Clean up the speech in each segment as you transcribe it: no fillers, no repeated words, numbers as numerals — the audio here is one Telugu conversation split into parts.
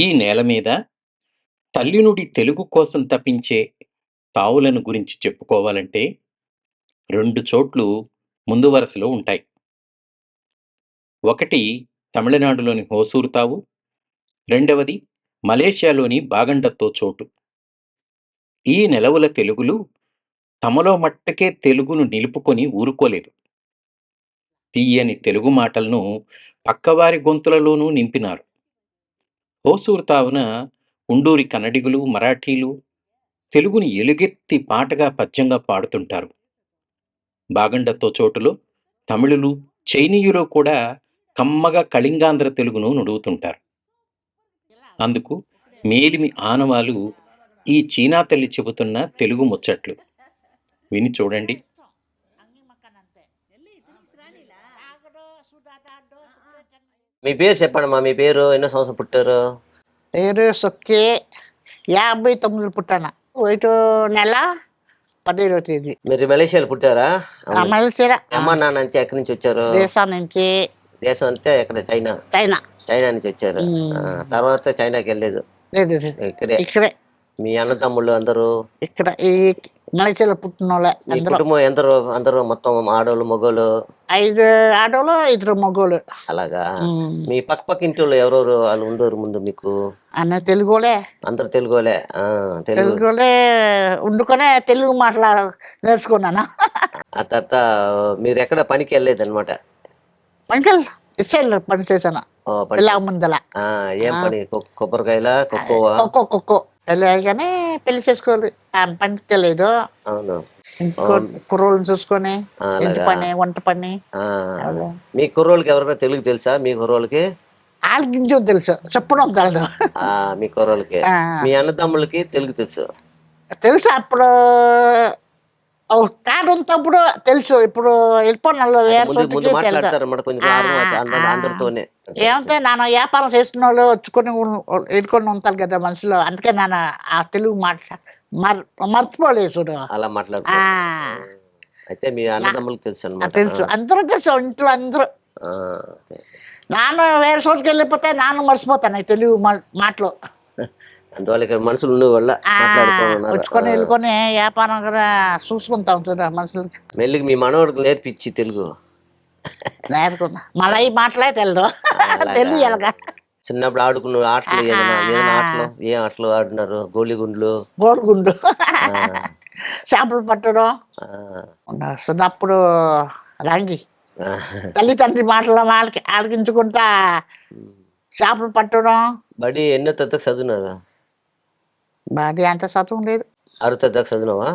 ఈ నేల మీద తల్లినుడి తెలుగు కోసం తపించే తావులను గురించి చెప్పుకోవాలంటే 2 చోట్లు ముందు వరుసలో ఉంటాయి. ఒకటి తమిళనాడులోని హోసూరు తావు, రెండవది మలేషియాలోని బాగండత్తో చోటు. ఈ నెలవుల తెలుగులు తమలో మట్టుకే తెలుగును నిలుపుకొని ఊరుకోలేదు. తీయని తెలుగు మాటలను పక్కవారి గొంతులలోనూ నింపినారు. హోసూరు తావున ఉండూరి కన్నడిగులు, మరాఠీలు తెలుగుని ఎలుగెత్తి పాటగా పద్యంగా పాడుతుంటారు. బాగండత్తో చోటులో తమిళులు, చైనీయులు కూడా కమ్మగా కళింగాంధ్ర తెలుగును నుడుగుతుంటారు. అందుకు మేలిమి ఆనవాలు ఈ చీనా తల్లి చెబుతున్న తెలుగు ముచ్చట్లు. విని చూడండి. మీ పేరు చెప్పండమ్మా. మీ పేరు ఎన్నో సంవత్సరం పుట్టారు? పేరు సొక్కే 59 పుట్టాను. 1 నెల 17వ తేదీ. మీరు మలేషియాలో పుట్టారా? మలేషియా అమ్మ నాన్న అంతే ఎక్కడి నుంచి వచ్చారు? దేశం నుంచి. దేశం అంతే ఎక్కడ? చైనా. చైనా చైనా నుంచి వచ్చారు. తర్వాత చైనాకి వెళ్ళలేదు. లేదు ఇక్కడే. ఇక్కడే మీ అన్నతమ్ముళ్ళు అందరూ ఇక్కడ ఈ మలేషియాలో పుట్టిన వాళ్ళే. మీ కుటుంబం ఎందరూ? అందరూ మొత్తం ఆడోళ్ళు మగోళ్ళు? 5 ఆడోళ్ళు 2 మగోళ్ళు. అలాగా. మీ పక్క పక్క ఇంటి వాళ్ళు ఎవరెవరు వాళ్ళు ఉండరు ముందు మీకు? అన్న తెలుగులే. అందరు తెలుగులే. తెలుగులే వండుకొనే తెలుగు నేర్చుకున్నాను. ఆ తర్వాత మీరు ఎక్కడ పనికి వెళ్ళలేదు అనమాట? పనికి ఇచ్చేళ్ళు పని చేశాను ఇలా ముందల. ఏం పని? కొబ్బరికాయల కొక్కువ? కొక్కో కానీ పెళ్లి చేసుకోవాలి. పనికి తెలియదు. అవును. కుర్రోళ్ళని చూసుకొని ఇంటి పని వంట పని. మీ కుర్రోళ్ళకి ఎవరైనా తెలుగు తెలుసా? మీ కుర్రోళ్ళకి వాళ్ళకి ఇంకో తెలుసు, చెప్పడం తెలదు. మీ కుర్రోళ్ళకి. మీ అన్నదమ్ములకి తెలుగు తెలుసు? తెలుసు. అప్పుడు తాడుంతప్పుడు తెలుసు. ఇప్పుడు వెళ్ళిపోయిన ఏమంటే నాన్న వ్యాపారం చేసిన వాళ్ళు వచ్చుకొని వెళ్ళుకొని ఉంటారు కదా మనుషులు. అందుకే నాన్న ఆ తెలుగు మర్చిపోలేదు చూడు. అలా మాట్లాడు. అయితే మీ అన్నదమ్ములకు తెలుసు అన్నమాట? తెలుసు, అందరూ తెలుసు ఇంట్లో అందరూ. నాన్న వేరే చోటుకి వెళ్ళిపోతే నాన్న మర్చిపోతాను తెలుగు మాటలు. అందువల్ల ఇక్కడ మనుషులు ఉండే వల్ల వచ్చుకొని వెళ్ళుకొని వ్యాపారం కూడా చూసుకుంటాం చూడ మనుషులు. మెల్లికి మీ మనవడికి నేర్పించి తెలుగు నేర్చుకున్నా. మళ్ళీ ఈ మాటలే తెలదు. తెలుగు ఎలాగా చిన్నప్పుడు ఆడుకున్న ఆటలు ఏదైనా ఆటలు? ఏ ఆటలు ఆడినారు? గోళీగుండ్లు, గోడుగుండు, చేపలు పట్టడం. చిన్నప్పుడు రంగి తల్లిదండ్రి మాటలు వాళ్ళకి ఆలకించుకుంటా చేపలు పట్టడం. బడి ఎన్నో తరగతి చదివినారు? బడి అంత చదువు లేదు. 6వ తరగతి చదివినావా?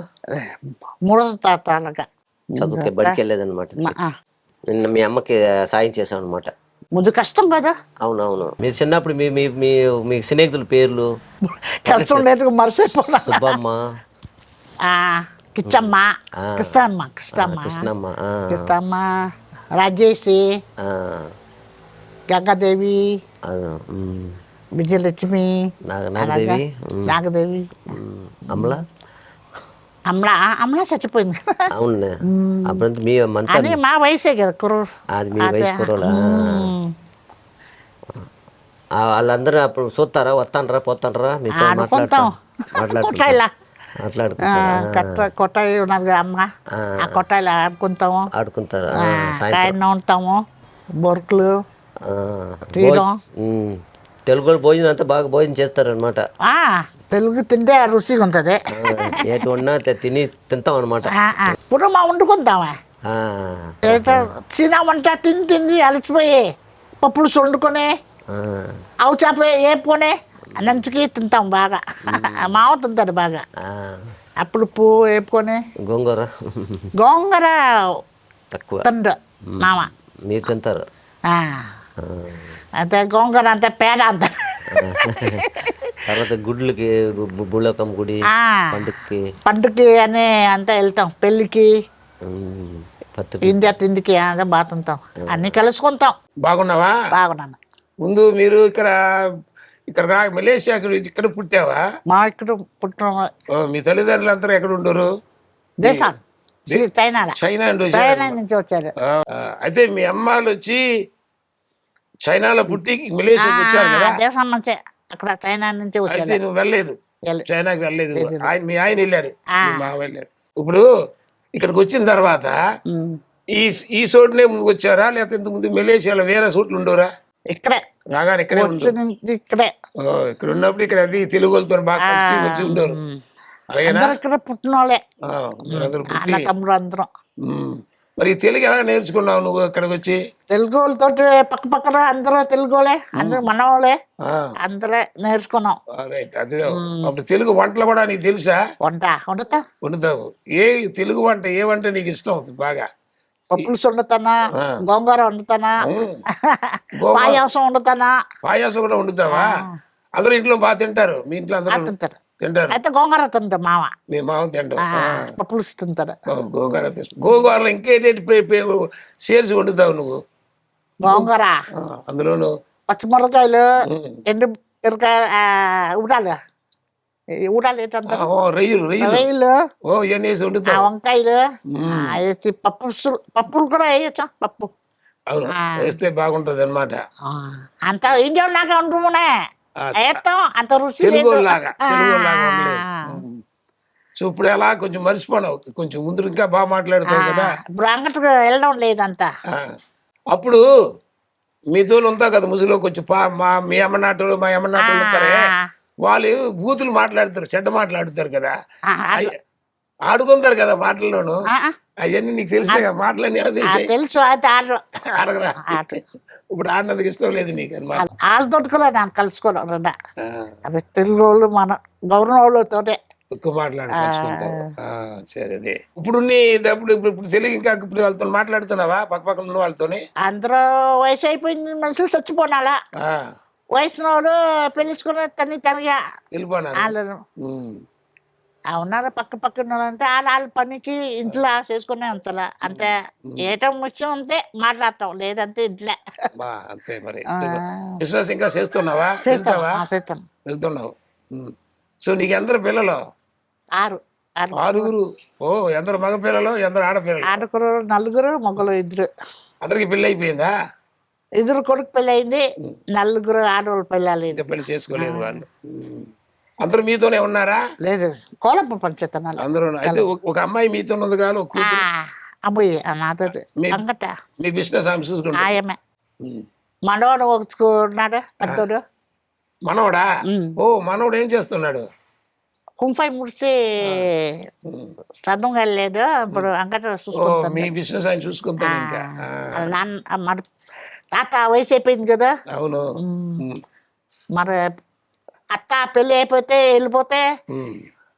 3వ తరగతి చదువుకే బడికి వెళ్ళలేదన్నమాట. నిన్న మీ అమ్మకి సాయం చేసాం అనమాట. ముందు కష్టం కదా. అవునవును. మీరు చిన్నప్పుడు మీ స్నేహితుల పేర్లు? కష్టం లేదు, మర్చిపోయినా. సుబ్బమ్మ, కిచ్చమ్మ, కృష్ణమ్మ, రాజేసి, గంగాదేవి, విజయలక్ష్మి, నాగదేవి, అమలా చచ్చిపోయింది. అవును. అప్పుడు అది మా వయసే కదా కుర్ర. అది మీ వయసు కుర్రోలా? వాళ్ళందరూ అప్పుడు చూస్తారా? వస్తానరా పోతానరా? మీతో కొట్టాయి ఉన్నది కదా అమ్మ, ఆ కొట్టాయిలు ఆడుకుంటారు. సాయంత్రం ఉంటాము. బొరుకులు తీయడం. తెలుగు భోజనం అంతా బాగా భోజనం చేస్తారు అనమాట. తెలుగు తింటే రుచిగా ఉంటుంది. ఏటి ఉన్నా తింటాం అనమాట. ఇప్పుడు మా వండుకుంటామా చీనా వంట తిని అలసిపోయి పప్పులు వండుకొని అవు చేప వేపుకొని నంచుకి తింటాం బాగా. మావ తింటారు బాగా. అప్పుడు పువ్వు వేపుకొని గోంగూర తక్కువ తిండు మామ. మీరు తింటారు? అంతే గోంగూర అంతే పేద అంత. తర్వాత గుడ్లకి బుళ్ళకం గుడి పండుగకి అని అంతా వెళ్తాం. పెళ్ళికి ఇండియా తిండికి అంతా బాగా తింటాం. అన్ని కలుసుకుంటాం. బాగున్నావా? బాగున్నాను. ముందు మీరు ఇక్కడ మలేషియా ఇక్కడ పుట్టావా? మా ఇక్కడ పుట్టిన. మీ తల్లిదండ్రులు అందరూ ఎక్కడ ఉండరు? దేశం చైనా నుంచి వచ్చారు. అయితే మీ అమ్మాళ్ళు వచ్చి చైనాలో పుట్టి మలేషియాకి వచ్చారు కదా? దేశం నుంచే. అక్కడ చైనా నుంచి అయితే వచ్చాను. నువ్వు వెళ్ళలేదు, చైనాకి వెళ్ళలేదు. లేదు. మీ ఆయన వెళ్ళారు, ఆ. మీ మామ వెళ్ళారు. ఇప్పుడు ఇక్కడికి వచ్చిన తర్వాత ఉమ్. ఈ ఈ చోటునే ముందుకు వచ్చారా, లేకపోతే ఇంత ముందు మలేషియాలో వేరే చోట్లు ఉండోరా? ఇక్కడే రాగానే ఇక్కడే ఉండు. వచ్చి ఇక్కడే. ఇక్కడ ఉన్నప్పుడు ఇక్కడ అది తెలుగు వాళ్ళతో బాగా కలిసి వచ్చి ఉండరు. అలాగేనా? అందరూ ఇక్కడ పుట్టిన వాళ్ళే, మీరందరూ అన్న పుట్టి తమ్ముడు అందరం. మరి ఈ తెలుగు ఎలా నేర్చుకున్నావు నువ్వు ఇక్కడికి వచ్చి? తెలుగు వాళ్ళతో పక్క పక్కన అందరూ తెలుగు వాళ్ళే, అందరూ మనవాళ్ళే, అందరే నేర్చుకున్నాం. రైట్, అదే. అప్పుడు తెలుగు వంటలు కూడా నీకు తెలుసా? వండుతా, వండుతావు. ఏ తెలుగు వంట, ఏ వంట నీకు ఇష్టం అవుతుంది బాగా? పప్పులుసు వండుతానా, గోంగూర వండుతానా, పాయాసం వండుతానా. పాయాసం కూడా వండుతావా? అందరూ ఇంట్లో బాగా తింటారు, మీ ఇంట్లో అందరూ తింటారు. తింటారు. అయితే గోంగూర తింటా మామ, మీ మామ తింటావు. పప్పులుసు తింటాడు. గోంగూర గోంగూరలో ఇంకేంటి షేర్స్ వండుతావు నువ్వు? గోంగూర, అందులోను పచ్చిమిరకాయలు, ఎండు మిరకాయ, ఉడాలి ఉడాలి ఏంటంటారు, రొయ్యలు రొయ్యలు, ఇవన్నీ వేసి వండుతావు. వంకాయలు వేసి పప్పులు కూడా వేయచ్చా, పప్పు. అవును, వేస్తే బాగుంటది అన్నమాట. అంత ఇండియా లాగా ఉంటున్నానే వేస్తాం, అంత రుచి తెలుగు లాగా ఉండలేదు. సో ఇప్పుడు ఎలా కొంచెం మర్చిపోనావు, కొంచెం ముందు ఇంకా బాగా మాట్లాడతావు కదా. ఇప్పుడు అంగటికి వెళ్ళడం లేదంతా. అప్పుడు మీతో ఉంటావు కదా ముసుగులో కొంచెం మీ అమ్మనాటోళ్ళు మా అమ్మనాటోళ్ళు ఉంటారే, వాళ్ళు బూతులు మాట్లాడతారు, చెడ్డ మాట్లాడుతారు కదా, ఆడుకుంటారు కదా మాటల్లోను. అవన్నీ నీకు తెలిసే కదా, మాటలన్నీ ఎలా తెలిసాయి? తెలుసు. అయితే ఆడగరా? ఇప్పుడు ఆడినందుకు ఇష్టం లేదు నీకు అన్నమాట. వాళ్ళతో కూడా నేను కలుసుకోవడం, అవి తెలుగు వాళ్ళు మన గౌరవ వాళ్ళతోటే ఎక్కువ మాట్లాడుకుంటావు. సరే, అదే. ఇప్పుడు ఇప్పుడు తెలుగు ఇంకా ఇప్పుడు వాళ్ళతో మాట్లాడుతున్నావా, పక్క పక్కన ఉన్న వాళ్ళతోనే? అందరూ వయసు అయిపోయింది, మనుషులు చచ్చిపోనాలా, వయసు వాళ్ళు పెళ్ళించుకున్న తనగా వెళ్ళిపోయినా ఉన్నారు. పక్క పక్కన అంటే వాళ్ళ పనికి ఇంట్లో చేసుకునే ఉంచాల అంతే. ఏటం ముఖ్యం ఉంటే మాట్లాడతాం, లేదంటే ఇంట్లో అంతే. మరి బిజినెస్ ఇంకా చేస్తున్నావా? వెళ్తున్నావు. సో నీకు ఎందరు పిల్లలు? 6. ఎందరు మగ పిల్లలు, ఎందరు ఆడపిల్లలు? ఆడకురు 4, మగలు 2. అందరికి పెళ్లి అయిపోయిందా? 2 కొడుకు పెళ్ళి అయింది, 4 ఆడవాళ్ళు పెళ్ళాలి. ఇంకా పెళ్లి చేసుకోలేదు వాళ్ళు. అందరూ మీతోనే ఉన్నారా? లేదు, కోలపు పంచేతనాలు అందరూ. అయితే ఒక అమ్మాయి మీతో ఉంది కాదు, అమ్మాయి నాతో అంగట మీ బిజినెస్ ఆమె చూసుకుంటా. ఆయమే మనవాడు ఒకచుకున్నాడు, పెద్దోడు. మనవడా? మనవడు ఏం చేస్తున్నాడు? కుంఫై ముడిచి చదువు వెళ్ళాడు, ఇప్పుడు అంగట చూసుకుంటాడు. మీ బిజినెస్ ఆయన చూసుకుంటాను. ఇంకా మరి తాత వయసు అయిపోయింది కదా. అవును. మరి అత్త పెళ్లి అయిపోతే వెళ్ళిపోతే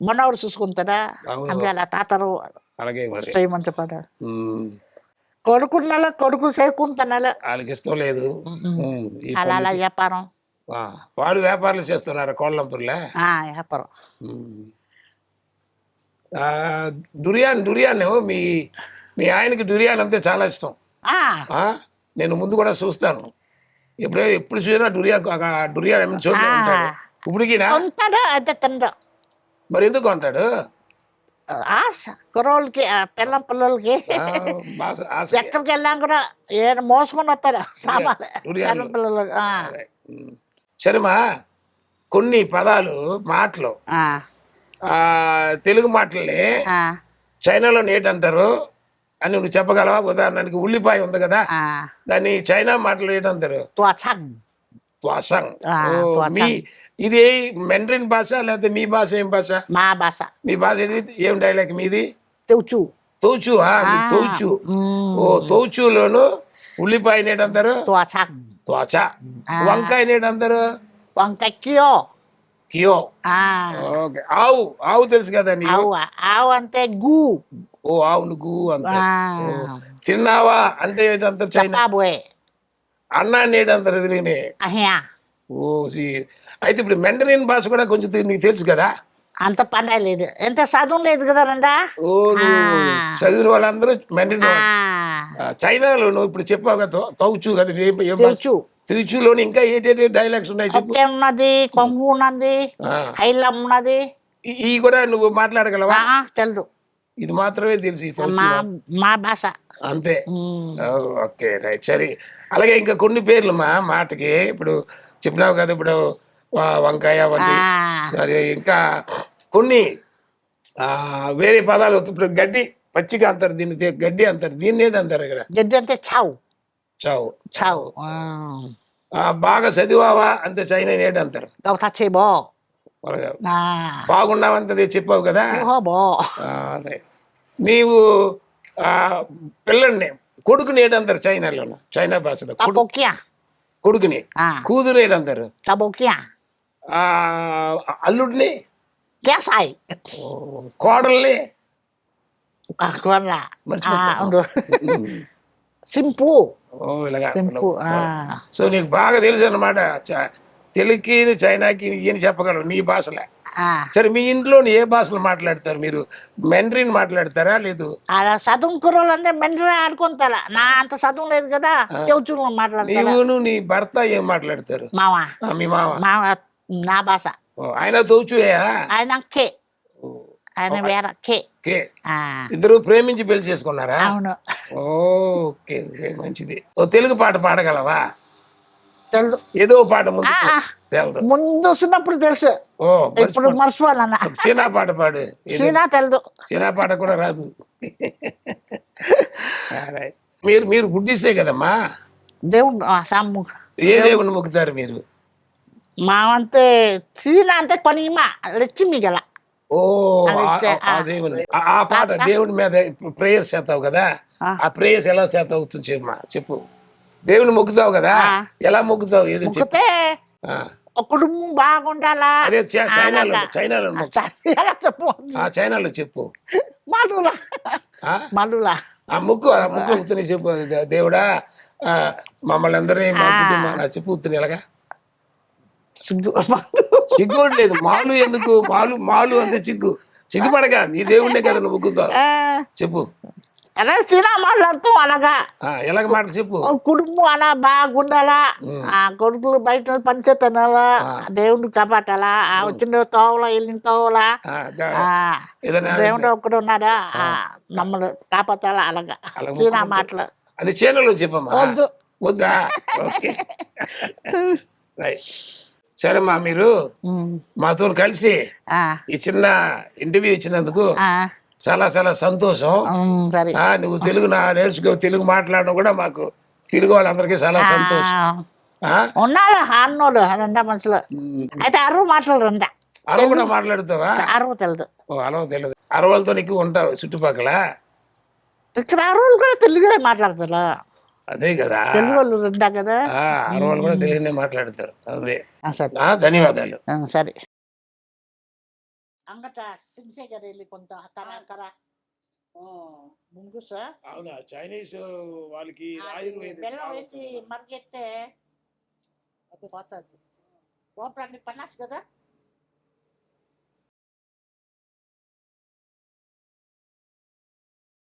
మనవాడు చూసుకుంటాడా? అందుకే అలా తాతరు చేయమని చెప్పాడు. కొడుకున్న కొడుకు చేసుకుంటున్నా, వాళ్ళకి ఇష్టం లేదు అలా వ్యాపారం. వాడు వ్యాపారాలు చేస్తున్నారు కోళ్ళంపూర్లో. వ్యాపారం. డురియాన్ మీ ఆయనకి డురియాన్ అంతే చాలా ఇష్టం. నేను ముందు కూడా చూస్తాను, ఎప్పుడు చూసినా డురియాన్ చోటు ఉంటాడు. ఇప్పుడుకినా అయితే తిండు. మరి ఎందుకు అంటాడు? ఆశ కుర్రోళ్ళకి, పిల్లలకి ఎక్కడికి వెళ్ళాం కూడా మోసుకొని వస్తారు సామాన్లు పిల్లలు. సరేమా, కొన్ని పదాలు మాటలు తెలుగు మాటల్ని చైనాలో ఏంటంటారు అని నువ్వు చెప్పగలవా? ఉదాహరణకి ఉల్లిపాయ ఉంది కదా, దాన్ని చైనా మాటలు ఏంటంటారు? త్వాసంగ్. ఇది మెండ్రిన్ భాష లేకపోతే మీ భాష? ఏం భాష? మా భాష. మీ భాష ఏం డైలాగ్ మీది? తౌచు. తౌచు. తౌచులోను ఉల్లిపాయ ఏంటంటారు? త్వాచ. వంకాయ ఏంటంటారు? వంకాయ కియో. కియో. ఆవు తెలుసు కదా నీకు? ఆవు అంటే గు. ఆవును గు అంత. తిన్నావా అంటే ఏంటంటారు చైనా? అన్నాన్ని ఏంటంటారు? అయితే ఇప్పుడు మెండరిన్ భాష కూడా కొంచెం నీకు తెలుసు కదా? అంత పని లేదు, ఎంత చదువు లేదు కదా రండా. చదివిన వాళ్ళందరూ మెండరిన్. చైనాలో నువ్వు ఇప్పుడు చెప్పావు కదా తౌచు కదా, తిరుచులోని ఇంకా ఏంటి డైలాగ్స్ ఉన్నాయి చెప్పు. ఉన్నది, కొంగు ఉన్నది, హైలం ఉన్నది. ఈ కూడా నువ్వు మాట్లాడగలవా? తెలుసు. ఇది మాత్రమే తెలిసి మా భాష అంతే. Okay, right. సరే, అలాగే ఇంకా కొన్ని పేర్లు మాటకి ఇప్పుడు చెప్పినావు కదా. ఇప్పుడు వంకాయ వంటి ఆ, మరి ఇంకా కొన్ని వేరే పదాలు ఇప్పుడు గడ్డి పచ్చిగా అంటారు దీన్ని గడ్డి అంటారు దీన్ని ఏంటి అంటారు ఇక్కడ గడ్డి అంటే చావు చావు చావు బాగా చదివావా అంతే చైనా ఏంటి అంటారు గౌతా చేబో వాళ్ళగా బాగున్నావంతే చెప్పావు కదా బో అదే. నీవు పిల్లల్ని కొడుకుని ఏడంటారు చైనాలో చైనా భాషలో తపోకియా కొడుకుని కూతురు ఏడంటారు తపోకియా అల్లుడిని గ్యాసాయి కోడల్ని సింపు ఇలాగా సింపు సో నీకు బాగా తెలుసు అన్నమాట తెలుగుకి చైనాకి ఏం చెప్పగలవు నీ భాషలే సరే మీ ఇంట్లో ఏ భాషలు మాట్లాడతారు మీరు మెండ్రిన్ మాట్లాడతారా లేదు చదువు కుర్రోళ్ళు అంటే మెండ్రి ఆడుకుంటారా నా అంత చదువు లేదు కదా చెవుచులు మాట్లాడతారు నీవును నీ భర్త ఏం మాట్లాడతారు మావా మీ మామ మావ నా భాష ఆయన తోచుయా ఆయన కే ఆయన వేరే కే కే ఇద్దరు ప్రేమించి పెళ్లి చేసుకున్నారా అవును ఓకే మంచిది ఓ తెలుగు పాట పాడగలవా తెలుసు ఏదో పాట ముందు తెలుదు ముందు చిన్నప్పుడు తెలుసు ఇప్పుడు మర్చిపోవాలన్న చీనా పాట పాడు చీనా తెలుదు చీనా పాట కూడా రాదు మీరు మీరు గుడ్డిస్తే కదమ్మా దేవుడు సాము ఏ దేవుని మొక్కుతారు మీరు మావంతే చీనా అంటే కొనిమా లక్ష్మి గల ఓ ఆ దేవుని ఆ పాట దేవుని మీద ప్రేయర్స్ చేస్తావు కదా ఆ ప్రేయర్స్ ఎలా చేస్తావు అవుతుంది చెప్పమ్మా చెప్పు దేవుని మొక్కుతావు కదా ఎలా మొక్కుతావు ఏదో మొక్కితే కుటుంబం బాగుండాలా అదే చైనాలో చైనాలో చెప్పు చైనాలో చెప్పు మలులా మలులా ఆ ముక్కు ముక్కుని చెప్పు దేవుడా మమ్మల్ని అందరినీ మా కుటుంబం చెప్పు ఎలాగా సిగ్గు లేదు మాలు ఎందుకు మాలు అంతే సిగ్గుపడగా నీ దేవుడినే కదా నువ్వు ముక్కుతావు చెప్పు అలా చీనా మాట్లాడుతూ అలాగా ఎలాగ మాట చెప్పు కుటుంబం అలా బాగుండాలా ఆ కొడుకులు బయట పనిచేతనాలా దేవుడిని కాపాటాలా వచ్చిన తోవలా వెళ్ళిన తోవలా దేవుడు ఒక్కడు ఉన్నాడా మమ్మల్ని కాపాటాలా అలాగా చీనా మాటలు అది చీనలో చెప్పమ్మా వద్దు వద్దా ఓకే సరేమ్మా మీరు మాతో కలిసి ఈ చిన్న ఇంటర్వ్యూ ఇచ్చినందుకు చాలా చాలా సంతోషం నువ్వు తెలుగు నేర్చుకో తెలుగు మాట్లాడడం కూడా మాకు తెలుగు వాళ్ళందరికీ చాలా సంతోషం ఉన్నాడు అన్నోడు రెండా మనుషులు అయితే అరవ మాట్లాడరంట అరవ కూడా మాట్లాడుతావా అరవ తెలియదు అరవ తెలియదు అరవలతో నీకు ఉంటావు చుట్టుపక్కల ఇక్కడ అరవలు కూడా తెలుగునే మాట్లాడతారు అదే కదా తెలుగు వాళ్ళు రెండా కదా అరవలు కూడా తెలుగునే మాట్లాడతారు అదే ధన్యవాదాలు సరే అంగట సింగ్సేగరేలి కొంత తనకర ముంగుస అవునా చైనీస్ వాళ్ళకి బెల్లం వేసి మరిగెత్తే పోతుంది కోపరాన్ని పన్నాసు కదా